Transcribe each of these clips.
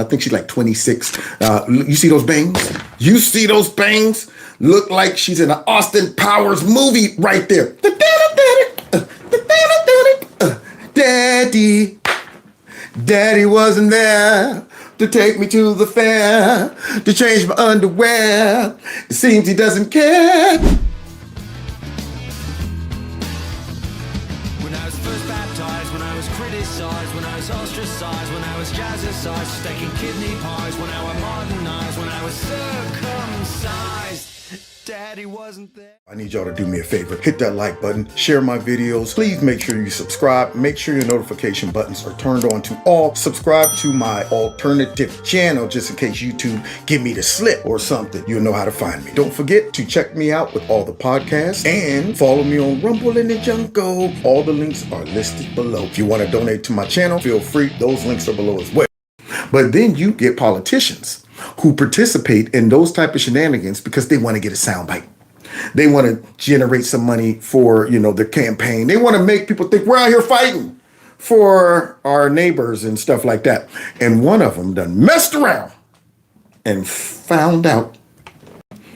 again. I think she's like 26. You see those bangs? You see those bangs? Look like she's in an Austin Powers movie right there. Daddy wasn't there to take me to the fair, to change my underwear. It seems he doesn't care. When I was first baptized, when I was criticized, when I was ostracized, when I was jazzercised, stacking kidney pies, when I was modernized, when I was circumcised. Daddy wasn't there. I need y'all to do me a favor. Hit that like button, share my videos. Please make sure you subscribe. Make sure your notification buttons are turned on to all. Subscribe to my alternative channel just in case YouTube give me the slip or something. You'll know how to find me. Don't forget to check me out with all the podcasts and follow me on Rumble and the Jungle. All the links are listed below. If you want to donate to my channel, feel free. Those links are below as well. But then you get politicians who participate in those type of shenanigans because they want to get a soundbite. They want to generate some money for, their campaign. They want to make people think we're out here fighting for our neighbors and stuff like that. And one of them done messed around and found out.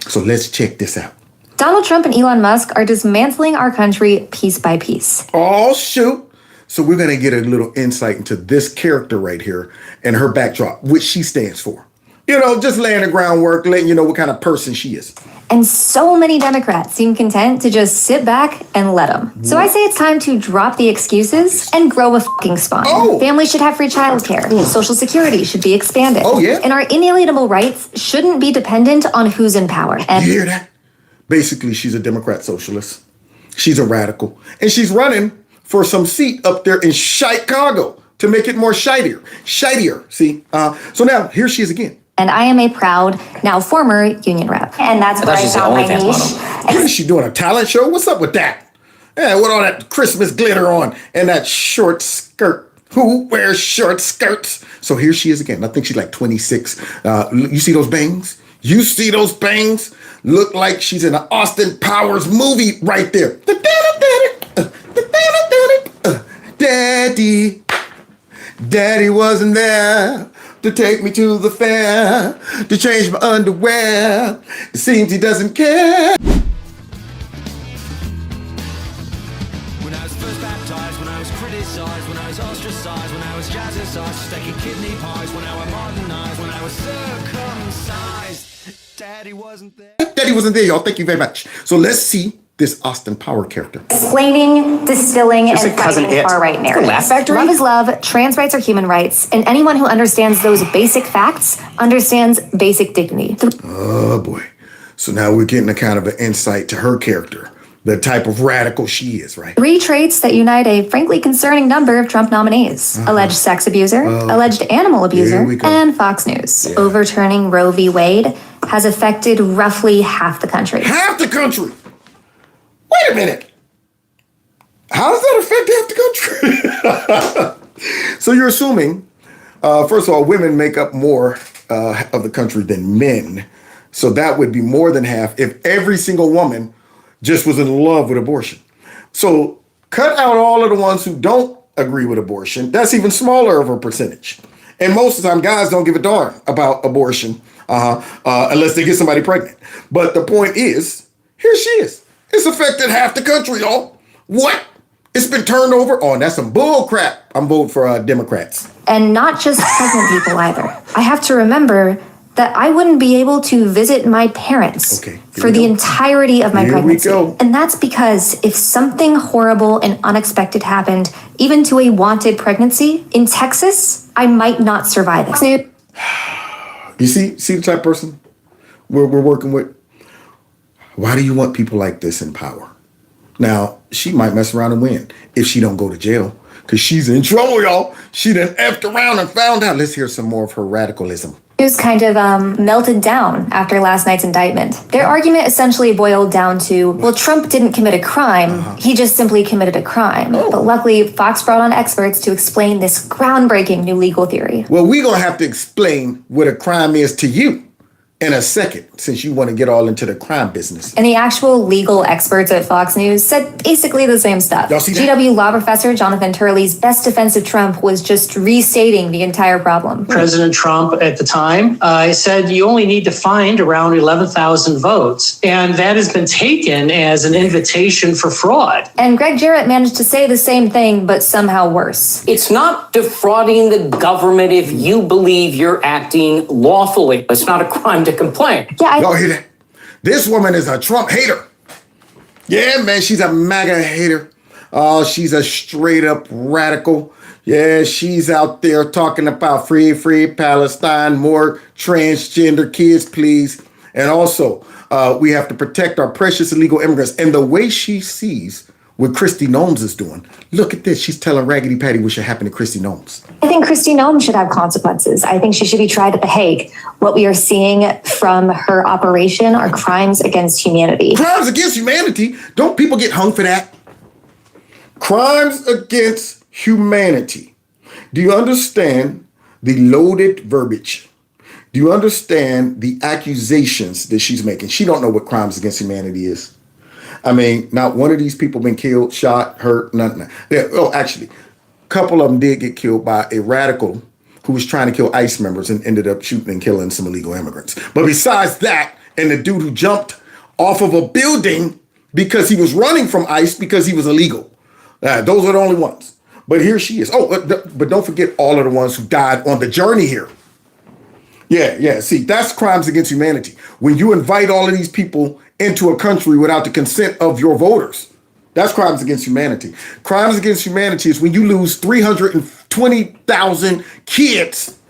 So let's check this out. Donald Trump and Elon Musk are dismantling our country piece by piece. Oh, shoot. So we're going to get a little insight into this character right here and her backdrop, which she stands for. Just laying the groundwork, letting you know what kind of person she is. And so many Democrats seem content to just sit back and let them. So I say it's time to drop the excuses and grow a fucking spine. Oh. Families should have free childcare. Social Security should be expanded. Oh, yeah. And our inalienable rights shouldn't be dependent on who's in power. And you hear that? Basically, she's a Democrat socialist. She's a radical. And she's running for some seat up there in Chicago to make it more shitier. See? So now, here she is again. And I am a proud, now former union rep. And that's where I found my niche. What is she doing, a talent show? What's up with that? Yeah, with all that Christmas glitter on and that short skirt. Who wears short skirts? So here she is again. I think she's like 26. You see those bangs? You see those bangs? Look like she's in an Austin Powers movie right there. Daddy wasn't there to take me to the fair, to change my underwear. It seems he doesn't care. When I was first baptized, when I was criticized, when I was ostracized, when I was jazzercised, stacking kidney pies, when I was modernized, when I was circumcised. Daddy wasn't there. Daddy wasn't there, y'all. Thank you very much. So let's see this Austin Power character. Explaining, distilling, and fighting far-right narratives. Laugh Factory? Love is love, trans rights are human rights, and anyone who understands those basic facts understands basic dignity. Oh boy. So now we're getting a kind of an insight to her character, the type of radical she is, right? 3 traits that unite a frankly concerning number of Trump nominees. Alleged sex abuser, alleged animal abuser, and Fox News. Yeah. Overturning Roe v. Wade has affected roughly half the country. Half the country. Wait a minute. How does that affect half the country? So you're assuming, first of all, women make up more of the country than men. So that would be more than half if every single woman just was in love with abortion. So cut out all of the ones who don't agree with abortion. That's even smaller of a percentage. And most of the time, guys don't give a darn about abortion unless they get somebody pregnant. But the point is, here she is. It's affected half the country, y'all. What? It's been turned over? Oh, that's some bull crap. I'm voting for Democrats. And not just pregnant people either. I have to remember that I wouldn't be able to visit my parents for the entirety of my pregnancy. And that's because if something horrible and unexpected happened, even to a wanted pregnancy, in Texas, I might not survive it. You see the type of person we're working with? Why do you want people like this in power? Now, she might mess around and win if she don't go to jail, because she's in trouble, y'all. She done effed around and found out. Let's hear some more of her radicalism. News kind of melted down after last night's indictment. Their argument essentially boiled down to, well, Trump didn't commit a crime. He just simply committed a crime. But luckily, Fox brought on experts to explain this groundbreaking new legal theory. Well, we're going to have to explain what a crime is to you. in a second, since you want to get all into the crime business. And the actual legal experts at Fox News said basically the same stuff. Y'all see that? GW law professor Jonathan Turley's best defense of Trump was just restating the entire problem. President Trump at the time said you only need to find around 11,000 votes. And that has been taken as an invitation for fraud. And Greg Jarrett managed to say the same thing, but somehow worse. It's not defrauding the government if you believe you're acting lawfully. It's not a crime to complain. Yeah, Y'all hear that? This woman is a Trump hater. Yeah, man, she's a MAGA hater. Oh, she's a straight up radical. Yeah, she's out there talking about free Palestine, more transgender kids, please. And also, we have to protect our precious illegal immigrants. And the way she sees what Kristi Noem is doing, look at this. She's telling Raggedy Patty what should happen to Kristi Noem. I think Kristi Noem should have consequences. I think she should be tried at The Hague. What we are seeing from her operation are crimes against humanity. Crimes against humanity? Don't people get hung for that? Crimes against humanity. Do you understand the loaded verbiage? Do you understand the accusations that she's making? She don't know what crimes against humanity is. I mean, not one of these people been killed, shot, hurt, nothing. Oh, actually, a couple of them did get killed by a radical who was trying to kill ICE members and ended up shooting and killing some illegal immigrants. But besides that, and the dude who jumped off of a building because he was running from ICE because he was illegal. Those are the only ones. But here she is. Oh, but don't forget all of the ones who died on the journey here. Yeah. See, that's crimes against humanity. When you invite all of these people into a country without the consent of your voters, that's crimes against humanity. Crimes against humanity is when you lose 320,000 kids.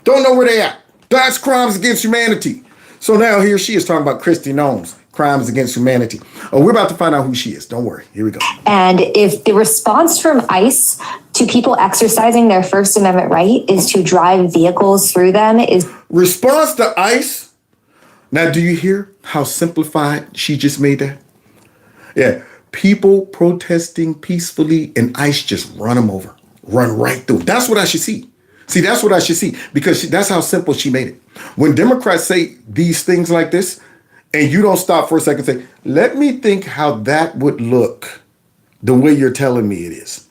Don't know where they at. That's crimes against humanity. So now here she is talking about Kristi Noem's crimes against humanity. Oh, we're about to find out who she is. Don't worry. Here we go. And if the response from ICE to people exercising their First Amendment right is to drive vehicles through them is... Response to ICE? Now, do you hear how simplified she just made that? Yeah. People protesting peacefully and ICE just run them over. Run right through. That's what I should see. See, that's what I should see because that's how simple she made it. When Democrats say these things like this, and you don't stop for a second and say, let me think how that would look the way you're telling me it is.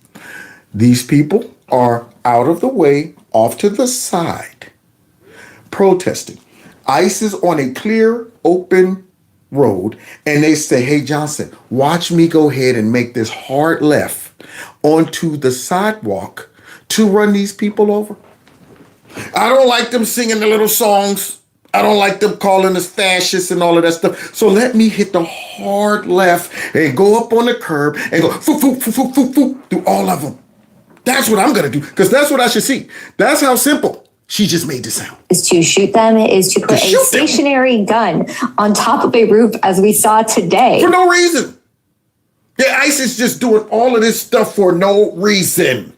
These people are out of the way, off to the side, protesting. ICE is on a clear, open road, and they say, hey, Johnson, watch me go ahead and make this hard left onto the sidewalk to run these people over. I don't like them singing the little songs. I don't like them calling us fascists and all of that stuff. So let me hit the hard left and go up on the curb and go through all of them. That's what I'm going to do because that's what I should see. That's how simple she just made this sound. Is to shoot them, is to put a stationary gun on top of a roof as we saw today. For no reason. Yeah, ICE is just doing all of this stuff for no reason.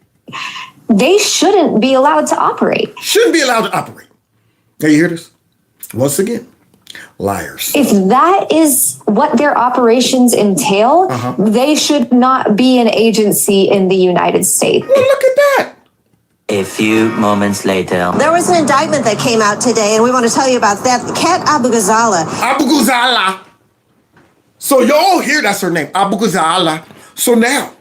They shouldn't be allowed to operate. Shouldn't be allowed to operate. Now you hear this? Once again, liars. If that is what their operations entail, they should not be an agency in the United States. Well, look at that. A few moments later. There was an indictment that came out today, and we want to tell you about that. Kat Abughazaleh. Abughazaleh. So y'all hear that's her name, Abughazaleh. So now,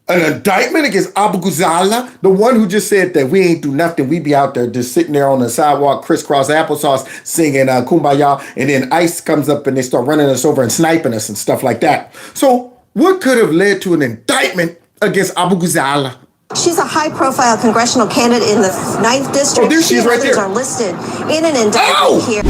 an indictment against Abughazaleh, the one who just said that we ain't do nothing. We be out there just sitting there on the sidewalk, crisscross applesauce, singing Kumbaya, and then ICE comes up and they start running us over and sniping us and stuff like that. So what could have led to an indictment against Abughazaleh? She's a high-profile congressional candidate in the 9th District. Oh, there she is right there. Others are listed in an indictment here.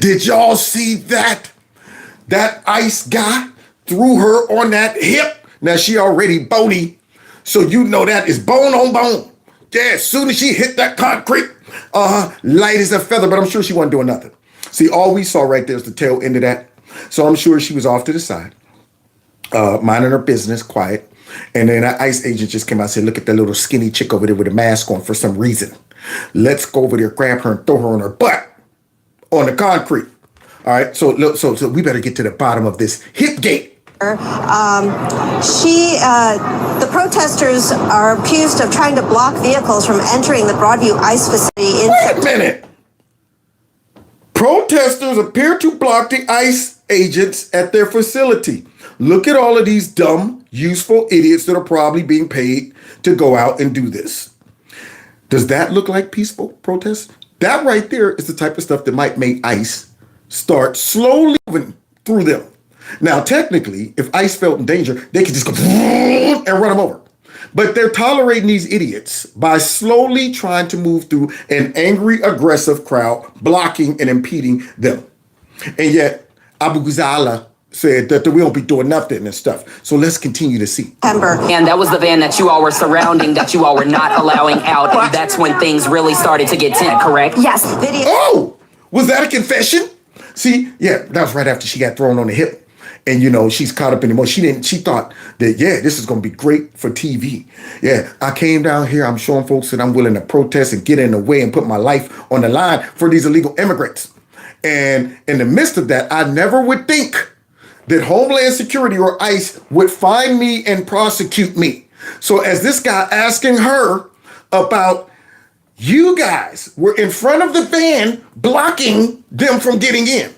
Did y'all see that? That ICE guy threw her on that hip. Now she already bony, so you know that is bone on bone. Yeah, as soon as she hit that concrete, light as a feather, but I'm sure she wasn't doing nothing. See, all we saw right there is the tail end of that. So I'm sure she was off to the side, minding her business, quiet. And then an ICE agent just came out and said, look at that little skinny chick over there with a mask on for some reason. Let's go over there, grab her and throw her on her butt on the concrete. All right, so we better get to the bottom of this hip gate. The protesters are accused of trying to block vehicles from entering the Broadview ICE facility. Wait a minute. Protesters appear to block the ICE agents at their facility. Look at all of these dumb, useful idiots that are probably being paid to go out and do this. Does that look like peaceful protest? That right there is the type of stuff that might make ICE start slowly moving through them. Now, technically, if ICE felt in danger, they could just go and run them over. But they're tolerating these idiots by slowly trying to move through an angry, aggressive crowd, blocking and impeding them. And yet, Abughazaleh said that we won't be doing nothing and stuff. So let's continue to see. And that was the van that you all were surrounding, that you all were not allowing out. And that's when things really started to get tense, correct? Yes. Video. Oh, was that a confession? See, yeah, that was right after she got thrown on the hip. And, you know, she's caught up in emotion. She thought that, yeah, this is going to be great for TV. Yeah, I came down here. I'm showing folks that I'm willing to protest and get in the way and put my life on the line for these illegal immigrants. And in the midst of that, I never would think that Homeland Security or ICE would find me and prosecute me. So as this guy asking her about, you guys were in front of the van blocking them from getting in.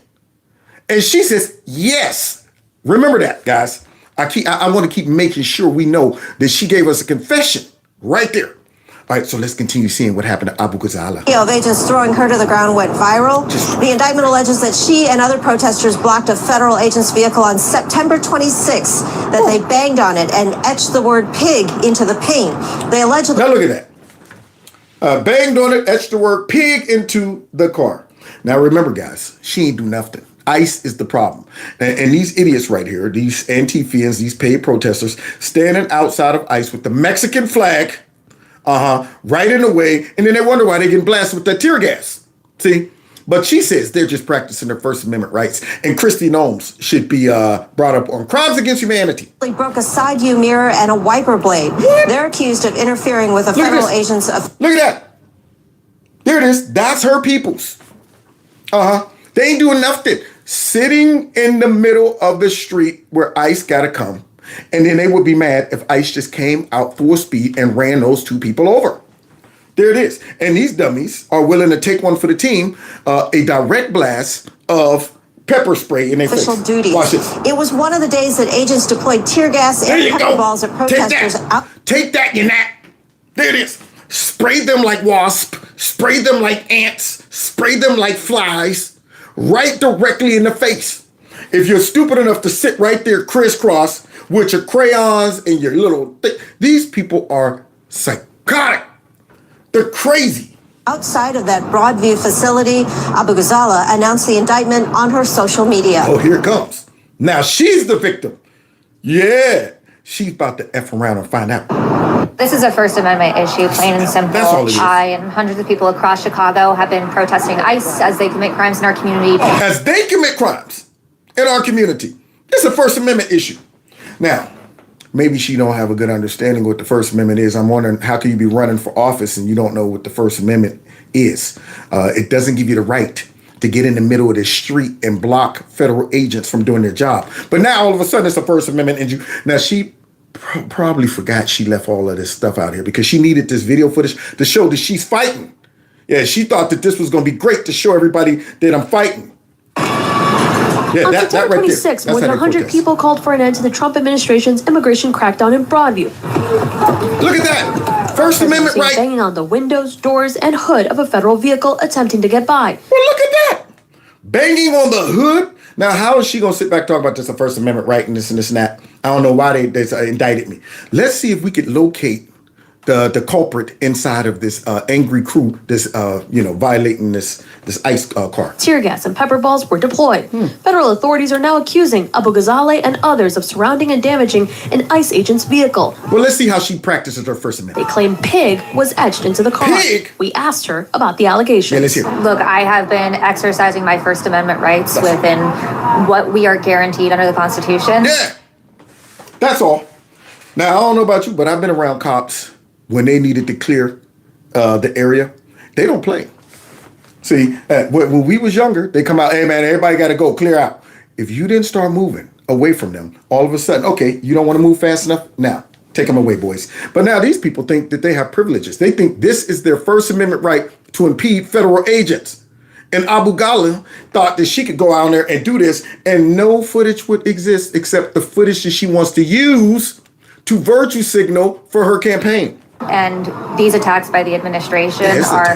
And she says, yes. Remember that, guys. I want to keep making sure we know that she gave us a confession right there. All right, so let's continue seeing what happened to Abughazaleh. Video of agents throwing her to the ground went viral. The indictment alleges that she and other protesters blocked a federal agent's vehicle on September 26th, that they banged on it and etched the word pig into the paint. They allegedly... Now look at that. Banged on it, etched the word pig into the car. Now remember, guys, she ain't do nothing. ICE is the problem. And these idiots right here, these Antifians, these paid protesters, standing outside of ICE with the Mexican flag, right in the way, and then they wonder why they're getting blasted with that tear gas. See? But she says they're just practicing their First Amendment rights, and Christy Nomes should be brought up on crimes against humanity. They broke a side view mirror and a wiper blade. What? They're accused of interfering with a federal agent's... Look at that. There it is. That's her peoples. They ain't doing nothing. Sitting in the middle of the street where ICE got to come. And then they would be mad if ICE just came out full speed and ran those two people over. There it is. And these dummies are willing to take one for the team, a direct blast of pepper spray in their face. Official duties. Watch this. It was one of the days that agents deployed tear gas and pepper balls at protesters. Take that, you gnat. There it is. Spray them like wasp. Spray them like ants. Spray them like flies. Right directly in the face. If you're stupid enough to sit right there crisscross with your crayons and your little these people are psychotic. They're crazy. Outside of that Broadview facility, Abughazaleh announced the indictment on her social media. Oh, here it comes. Now she's the victim. Yeah, she's about to F around and find out. This is a First Amendment issue, plain and simple. That's all it is. I and hundreds of people across Chicago have been protesting ICE as they commit crimes in our community. As they commit crimes in our community. It's a First Amendment issue. Now, maybe she don't have a good understanding of what the First Amendment is. I'm wondering, how can you be running for office and you don't know what the First Amendment is? It doesn't give you the right to get in the middle of the street and block federal agents from doing their job. But now all of a sudden it's a First Amendment issue. Now she probably forgot she left all of this stuff out here because she needed this video footage to show that she's fighting. Yeah, she thought that this was going to be great to show everybody that I'm fighting. Yeah, on that September right 26th, there. more than 100 people called for an end to the Trump administration's immigration crackdown in Broadview. Look at that. First Amendment right. Banging on the windows, doors, and hood of a federal vehicle attempting to get by. Well, look at that. Banging on the hood. Now, how is she going to sit back and talk about this, a First Amendment right and this and this and that? I don't know why they indicted me. Let's see if we could locate the culprit inside of this angry crew, this violating this ICE car. Tear gas and pepper balls were deployed. Federal authorities are now accusing Abughazaleh and others of surrounding and damaging an ICE agent's vehicle. Well, let's see how she practices her First Amendment. They claim pig was etched into the car. Pig? We asked her about the allegations. Yeah, let's hear it. Look, I have been exercising my First Amendment rights within what we are guaranteed under the Constitution. Yeah, that's all. Now, I don't know about you, but I've been around cops when they needed to clear the area. They don't play. See, when we was younger, they come out, hey man, everybody got to go, clear out. If you didn't start moving away from them, all of a sudden, okay, you don't want to move fast enough? Now, take them away, boys. But now these people think that they have privileges. They think this is their First Amendment right to impede federal agents. And Abughazaleh thought that she could go out there and do this and no footage would exist except the footage that she wants to use to virtue signal for her campaign. And these attacks by the administration are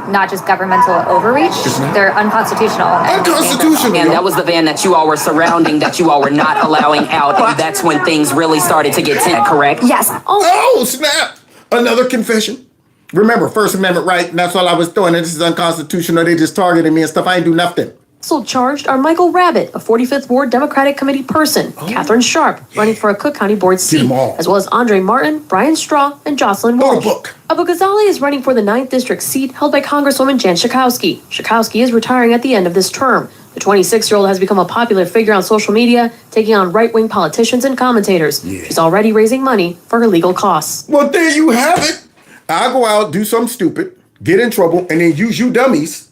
not just governmental overreach, they're unconstitutional. Unconstitutional. And that was the van that you all were surrounding, that you all were not allowing out. And that's when things really started to get tense, correct? Yes. Oh, snap. Another confession. Remember, First Amendment right, and that's all I was doing. And this is unconstitutional. They just targeted me and stuff. I ain't do nothing. Also charged are Michael Rabbitt, a 45th Ward Democratic Committee person, Catherine Sharp, running for a Cook County Board seat, as well as Andre Martin, Brian Straw, and Jocelyn Walsh. Abughazaleh is running for the 9th District seat held by Congresswoman Jan Schakowsky. Schakowsky is retiring at the end of this term. The 26-year-old has become a popular figure on social media, taking on right-wing politicians and commentators. She's already raising money for her legal costs. Well, there you have it. I go out, do something stupid, get in trouble, and then use you dummies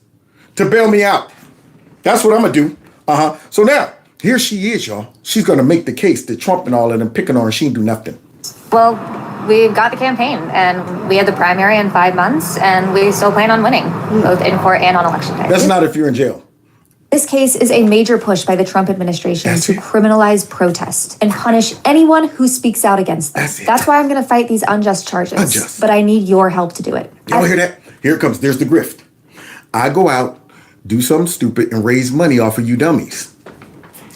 to bail me out. That's what I'm going to do. So now, here she is, y'all. She's going to make the case that Trump and all of them picking on her and she didn't do nothing. Well, we've got the campaign, and we had the primary in 5 months, and we still plan on winning, both in court and on election day. That's not if you're in jail. This case is a major push by the Trump administration to criminalize protest and punish anyone who speaks out against them. That's why I'm going to fight these unjust charges. But I need your help to do it. Y'all hear that? Here it comes. There's the grift. I go out, do something stupid, and raise money off of you dummies.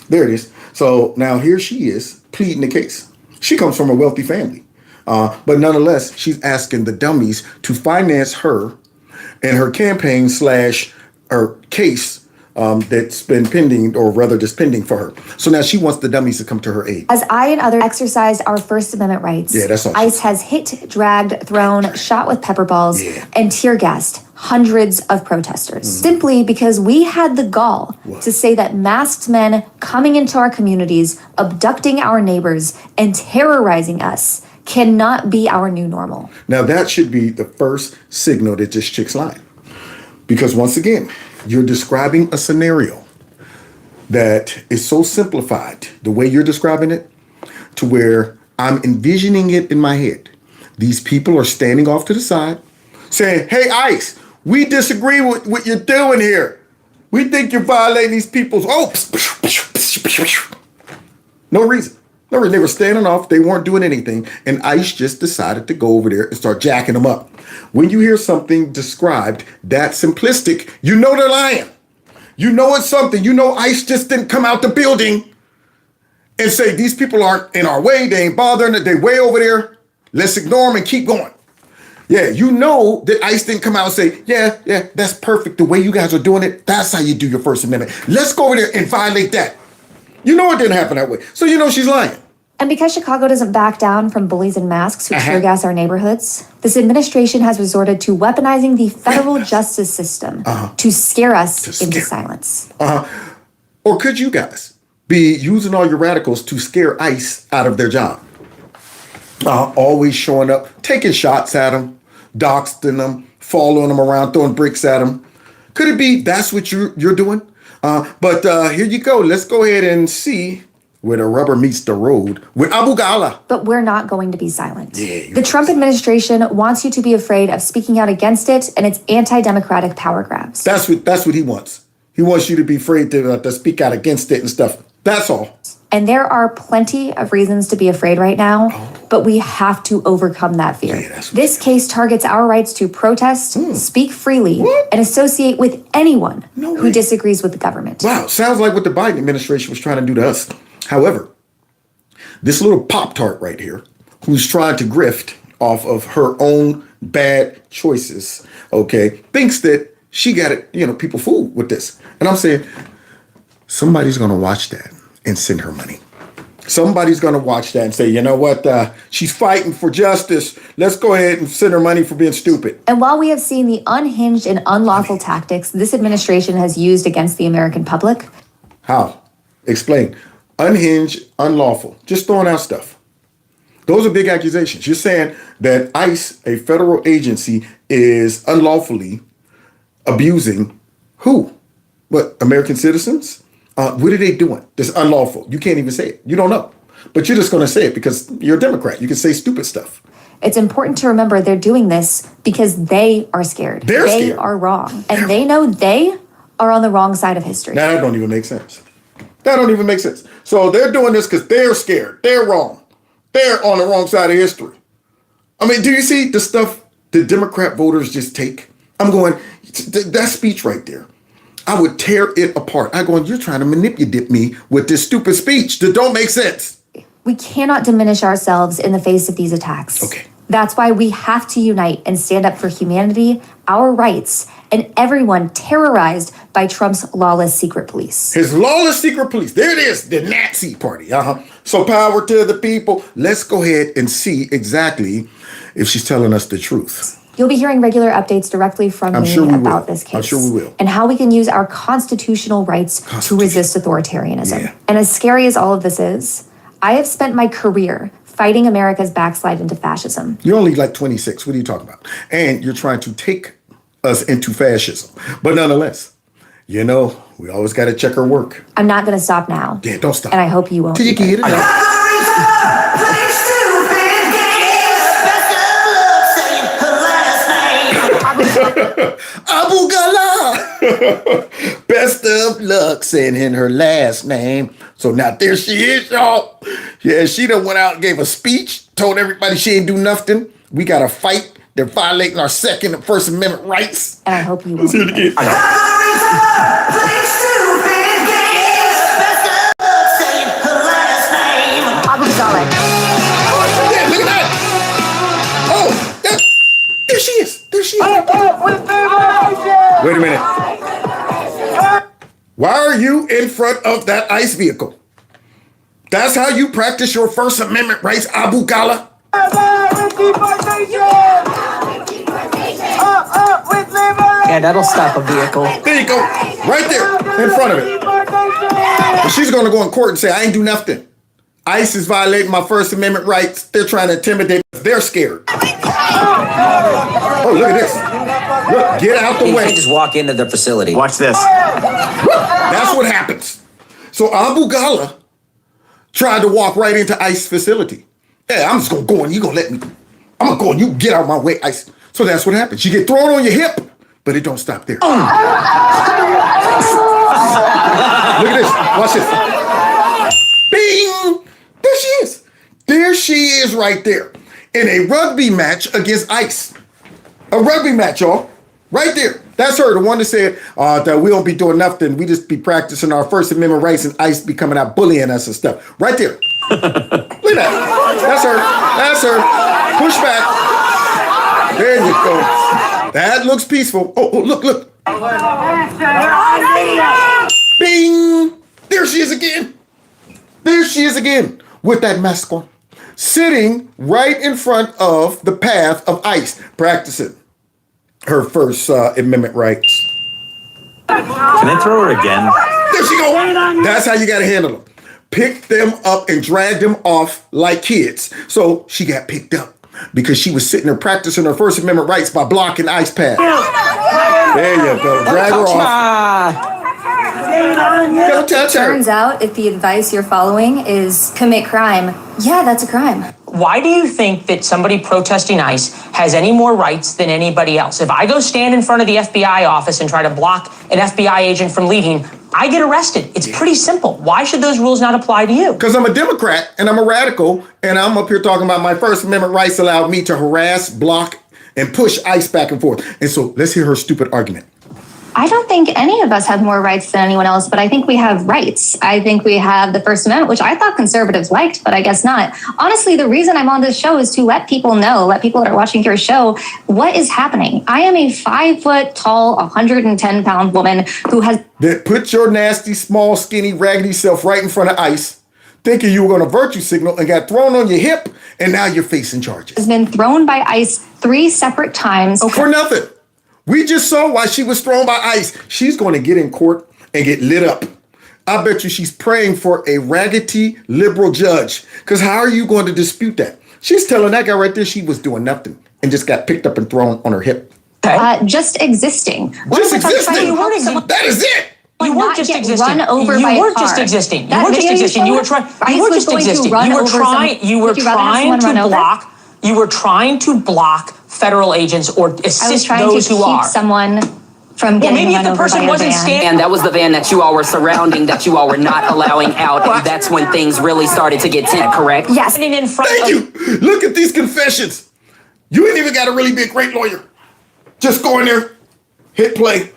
There it is. So now here she is pleading the case. She comes from a wealthy family. But nonetheless, she's asking the dummies to finance her and her campaign / her case that's been pending, or rather just pending for her. So now she wants the dummies to come to her aid. As I and others exercised our First Amendment rights, that's all. ICE has hit, dragged, thrown, shot with pepper balls, and tear gassed hundreds of protesters. Simply because we had the gall to say that masked men coming into our communities, abducting our neighbors, and terrorizing us cannot be our new normal. Now that should be the first signal that this chick's lying. Because once again, you're describing a scenario that is so simplified, the way you're describing it, to where I'm envisioning it in my head. These people are standing off to the side saying, hey, ICE, we disagree with what you're doing here. We think you're violating these people's... No reason. No reason. They were standing off. They weren't doing anything. And ICE just decided to go over there and start jacking them up. When you hear something described that simplistic, you know they're lying. You know it's something. You know ICE just didn't come out the building and say, these people aren't in our way. They ain't bothering it. They way over there. Let's ignore them and keep going. Yeah, you know that ICE didn't come out and say, yeah, that's perfect. The way you guys are doing it, that's how you do your First Amendment. Let's go over there and violate that. You know it didn't happen that way. So you know she's lying. And because Chicago doesn't back down from bullies in masks who tear gas our neighborhoods, this administration has resorted to weaponizing the federal justice system to scare us into silence. Or could you guys be using all your radicals to scare ICE out of their job? Always showing up, taking shots at them, doxing them, following them around, throwing bricks at them. Could it be that's what you're doing? But here you go. Let's go ahead and see where the rubber meets the road with Abughazaleh. But we're not going to be silent. The Trump administration wants you to be afraid of speaking out against it and its anti-democratic power grabs. That's what he wants. He wants you to be afraid to speak out against it and stuff. That's all. And there are plenty of reasons to be afraid right now, but we have to overcome that fear. This case targets our rights to protest, speak freely, and associate with anyone who disagrees with the government. Wow, sounds like what the Biden administration was trying to do to us. However, this little Pop-Tart right here, who's trying to grift off of her own bad choices, thinks that she got it, people fooled with this. And I'm saying, somebody's going to watch that and send her money. Somebody's going to watch that and say, you know what, she's fighting for justice. Let's go ahead and send her money for being stupid. And while we have seen the unhinged and unlawful tactics this administration has used against the American public. How? Explain. Unhinged, unlawful. Just throwing out stuff. Those are big accusations. You're saying that ICE, a federal agency, is unlawfully abusing Who? What, American citizens? What are they doing? That's unlawful. You can't even say it. You don't know. But you're just going to say it because you're a Democrat. You can say stupid stuff. It's important to remember they're doing this because they are scared. They are wrong. And they know they are on the wrong side of history. Now, that don't even make sense. That don't even make sense. So they're doing this because they're scared. They're wrong. They're on the wrong side of history. I mean, do you see the stuff the Democrat voters just take? I'm going, that speech right there, I would tear it apart. I'm going, you're trying to manipulate me with this stupid speech that don't make sense. We cannot diminish ourselves in the face of these attacks. Okay. That's why we have to unite and stand up for humanity, our rights, and everyone terrorized by Trump's lawless secret police. His lawless secret police. There it is, the Nazi party. So power to the people. Let's go ahead and see exactly if she's telling us the truth. You'll be hearing regular updates directly from me about this case. I'm sure we will. And how we can use our constitutional rights to resist authoritarianism. Yeah. And as scary as all of this is, I have spent my career fighting America's backslide into fascism. You're only like 26. What are you talking about? And you're trying to take us into fascism. But nonetheless, you know, we always got to check our work. I'm not going to stop now. Yeah, don't stop. And I hope you won't. Till you can hit it out. Abughazaleh. Best of luck saying her last name. So now there she is, y'all. Yeah, she done went out and gave a speech, told everybody she ain't do nothing. We got to fight. They're violating our Second and First Amendment rights. And I hope you will. Let's hear it again. Abughazaleh. Yeah, look at that. Oh, there she is. There she is. Wait a minute. Why are you in front of that ICE vehicle? That's how you practice your First Amendment rights, Abughazaleh? Yeah, that'll stop a vehicle. There you go. Right there, in front of it. And she's going to go in court and say, I ain't do nothing. ICE is violating my First Amendment rights. They're trying to intimidate me. They're scared. Oh, look at this. Look, get out the way. You can't just walk into the facility. Watch this. That's what happens. So Abughazaleh tried to walk right into ICE facility. Yeah, I'm just going to go and you going to let me. I'm going to go and you get out of my way, ICE. So that's what happens. You get thrown on your hip, but it don't stop there. Look at this. Watch this. Bing! There she is. There she is right there. In a rugby match against ICE. A rugby match, y'all. Right there. That's her, the one that said that we don't be doing nothing. We just be practicing our First Amendment rights and ICE be coming out bullying us and stuff. Right there. Look at that. That's her. That's her. Push back. There you go. That looks peaceful. Oh, look. Bing! There she is again. There she is again with that mask on. Sitting right in front of the path of ICE, practicing her First Amendment rights. Can I throw her again? There she go. That's how you got to handle them. Pick them up and drag them off like kids. So she got picked up because she was sitting there practicing her First Amendment rights by blocking ICE path. There you go. Drag her off. Go touch her. Turns out if the advice you're following is commit crime, yeah, that's a crime. Why do you think that somebody protesting ICE has any more rights than anybody else? If I go stand in front of the FBI office and try to block an FBI agent from leaving, I get arrested. It's pretty simple. Why should those rules not apply to you? Because I'm a Democrat and I'm a radical and I'm up here talking about my First Amendment rights allowed me to harass, block, and push ICE back and forth. And so let's hear her stupid argument. I don't think any of us have more rights than anyone else, but I think we have rights. I think we have the First Amendment, which I thought conservatives liked, but I guess not. Honestly, the reason I'm on this show is to let people know, let people that are watching your show, what is happening. I am a 5 foot tall, 110 pound woman who has... Put your nasty, small, skinny, raggedy self right in front of ICE, thinking you were going to virtue signal and got thrown on your hip, and now you're facing charges. Has been thrown by ICE 3 separate times. For nothing. We just saw why she was thrown by ICE. She's going to get in court and get lit up. I bet you she's praying for a raggedy liberal judge. Because how are you going to dispute that? She's telling that guy right there she was doing nothing and just got picked up and thrown on her hip. Just existing. Just existing? That is it. You weren't just existing. Run over by you a weren't car. just existing. You That weren't just video you existing. You were showed? trying. You were just existing. You were trying to block. You were trying to block federal agents or assist those who are. Someone from getting maybe if the person wasn't standing. And that was the van that you all were surrounding, that you all were not allowing out. And that's when things really started to get tense, correct? Yes. Thank you. Look at these confessions. You ain't even got to really be a great lawyer. Just go in there, hit play.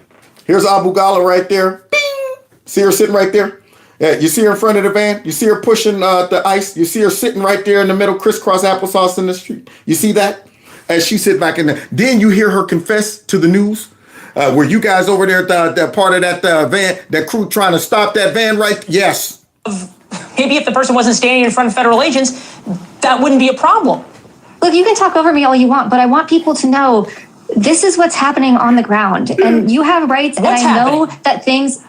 Here's Abughazaleh right there. Bing. See her sitting right there? Yeah, you see her in front of the van? You see her pushing the ice? You see her sitting right there in the middle, crisscross applesauce in the street? You see that? As she sit back in there. Then you hear her confess to the news. Were you guys over there at the part of that van, that crew trying to stop that van right? Yes. Maybe if the person wasn't standing in front of federal agents, that wouldn't be a problem. Look, you can talk over me all you want, but I want people to know this is what's happening on the ground. And you have rights, and I know that things...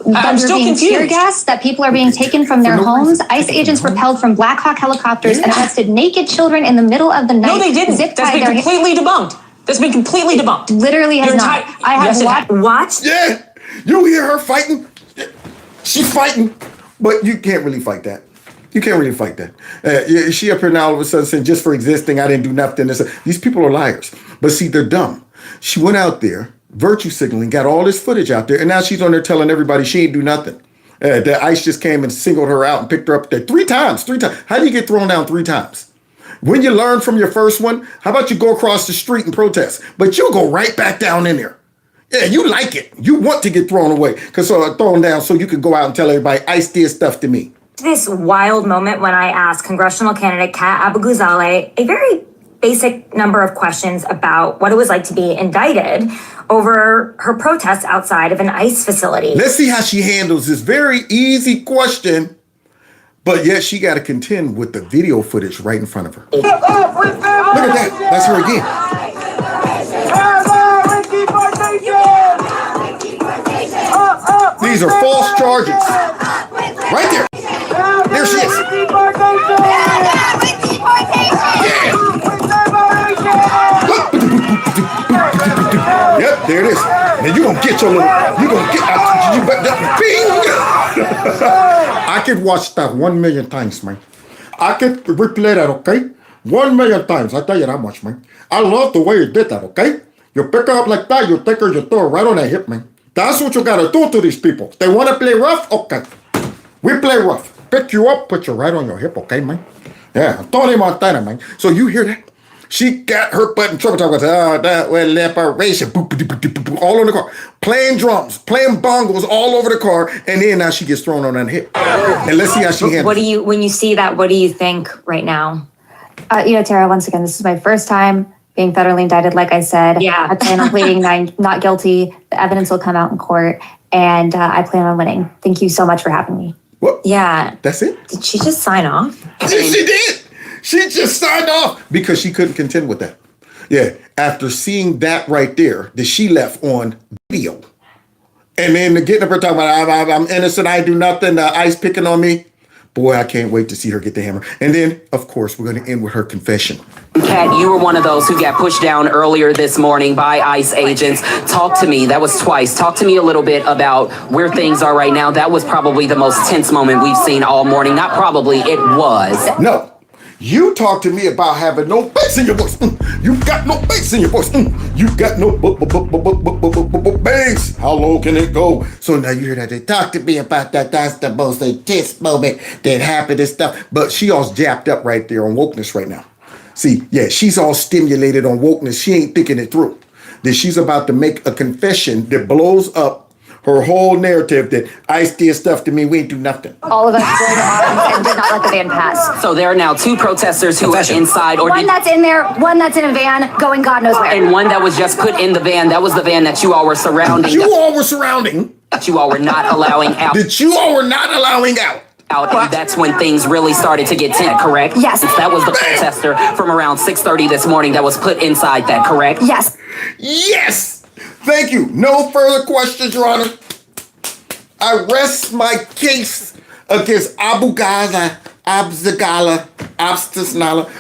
I'm still being confused. tear gas, that people are being taken from their homes. ICE agents repelled from Black Hawk helicopters and arrested naked children in the middle of the night. No, they didn't. That's been completely debunked. That's been completely debunked. Literally has not. I have watched. Yeah, you hear her fighting. She's fighting, but you can't really fight that. You can't really fight that. She up here now all of a sudden saying, just for existing, I didn't do nothing. These people are liars. But see, they're dumb. She went out there, virtue signaling, got all this footage out there, and now she's on there telling everybody she ain't do nothing. The ICE just came and singled her out and picked her up there three times. How do you get thrown down 3 times? When you learn from your first one, how about you go across the street and protest? But you'll go right back down in there. Yeah, you like it. You want to get thrown away, thrown down so you can go out and tell everybody, ICE did stuff to me. This wild moment when I asked congressional candidate Kat Abughazaleh a very basic number of questions about what it was like to be indicted over her protests outside of an ICE facility. Let's see how she handles this very easy question, but yet she got to contend with the video footage right in front of her. Look at that. That's her again. These are false charges. Right there. There she is. Yep, there it is. Now you gonna get your little, you gonna get, you better, bing! I could watch that 1 million times, man. I could replay that, okay? 1 million times, I tell you that much, man. I love the way you did that, okay? You pick her up like that, you take her, you throw her right on that hip, man. That's what you gotta do to these people. They wanna play rough? Okay. We play rough. Pick you up, put you right on your hip, okay, man? Yeah, Tony Montana, man. So you hear that? She got her butt in trouble talking about, that was liberation, all on the car. Playing drums, playing bongos all over the car, and then now she gets thrown on that hip. And let's see how she handles it. When you see that, what do you think right now? Tara, once again, this is my first time being federally indicted, like I said. Yeah. I plan on pleading not guilty. The evidence will come out in court, and I plan on winning. Thank you so much for having me. What? Yeah. That's it? Did she just sign off? She did. She just signed off because she couldn't contend with that. Yeah. After seeing that right there, that she left on video. And then getting up her talking about, I'm innocent, I do nothing, ICE picking on me. Boy, I can't wait to see her get the hammer. And then, of course, we're going to end with her confession. Kat, you were one of those who got pushed down earlier this morning by ICE agents. Talk to me. That was twice. Talk to me a little bit about where things are right now. That was probably the most tense moment we've seen all morning. Not probably, it was. No. You talk to me about having no bass in your voice. You got no bass in your voice. You got no bass. How low can it go? So now you hear that they talk to me about that. That's the most intense moment that happened and stuff. But she all's japped up right there on wokeness right now. See, yeah, she's all stimulated on wokeness. She ain't thinking it through. That she's about to make a confession that blows up her whole narrative that ICE did stuff to me, we ain't do nothing. All of us rolled on and did not let the van pass. So there are now 2 protesters who are inside. One that's in there, one that's in a van, going God knows where. And one that was just put in the van. That was the van that you all were surrounding. You all were surrounding. That you all were not allowing out. That you all were not allowing out. And that's when things really started to get tense, correct? Yes. That was the protester from around 6:30 this morning that was put inside that, correct? Yes. Yes. Thank you. No further questions, Your Honor. I rest my case against Abughazaleh,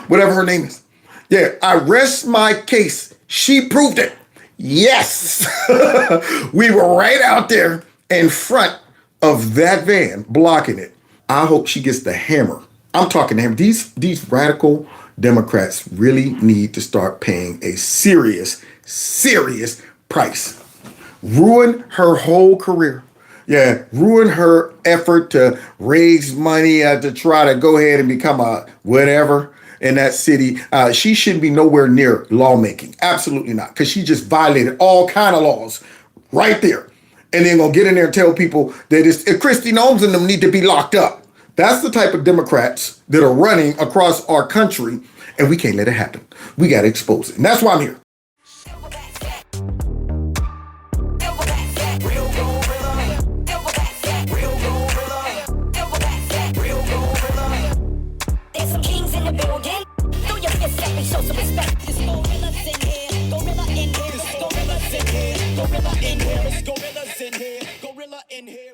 whatever her name is. Yeah, I rest my case. She proved it. Yes, we were right out there in front of that van blocking it. I hope she gets the hammer. I'm talking to him. These radical Democrats really need to start paying a serious price. Ruin her whole career. Yeah, ruin her effort to raise money to try to go ahead and become a whatever in that city. She shouldn't be nowhere near lawmaking. Absolutely not. Because she just violated all kind of laws right there. And then gonna get in there and tell people that if Christy Nomes and them need to be locked up. That's the type of Democrats that are running across our country, and we can't let it happen. We got to expose it. And that's why I'm here. There's some kings in the building. Throw your fist up and show some respect. There's gorillas in here. Gorilla in here. Gorillas in here. Gorilla in here. Gorillas in here. Gorilla in here.